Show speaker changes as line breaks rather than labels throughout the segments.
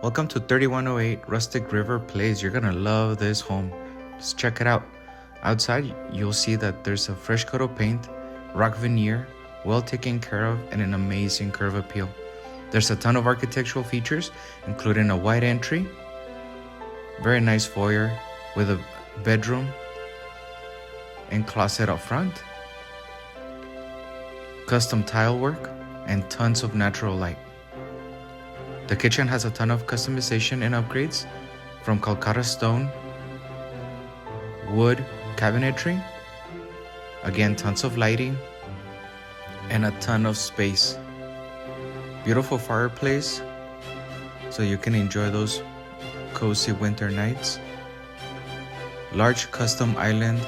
Welcome to 3108 Rustic River Place. You're gonna love this home. Just check it out. Outside, you'll see that there's a fresh coat of paint, rock veneer, well taken care of, and an amazing curb appeal. There's a ton of architectural features, including a wide entry, very nice foyer with a bedroom and closet up front, custom tile work, and tons of natural light. The kitchen has a ton of customization and upgrades, from Calcutta stone, wood cabinetry, again tons of lighting, and a ton of space. Beautiful fireplace, so you can enjoy those cozy winter nights. Large custom island,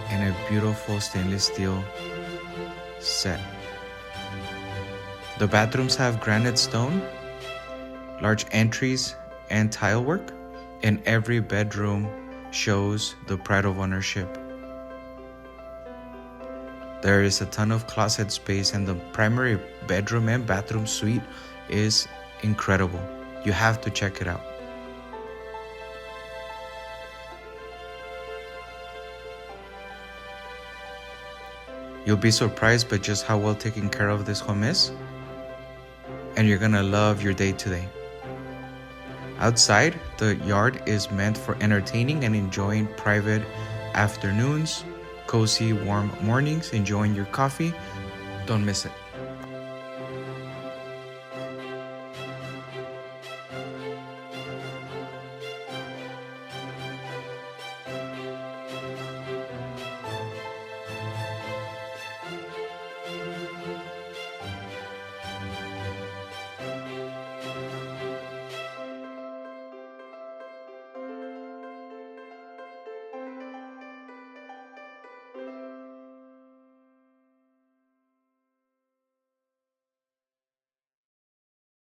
and a beautiful stainless steel set. The bathrooms have granite stone, large entries, and tile work, and every bedroom shows the pride of ownership. There is a ton of closet space, and the primary bedroom and bathroom suite is incredible. You have to check it out. You'll be surprised by just how well taken care of this home is, and you're gonna love your day today. Outside, the yard is meant for entertaining and enjoying private afternoons, cozy warm mornings, enjoying your coffee. Don't miss it.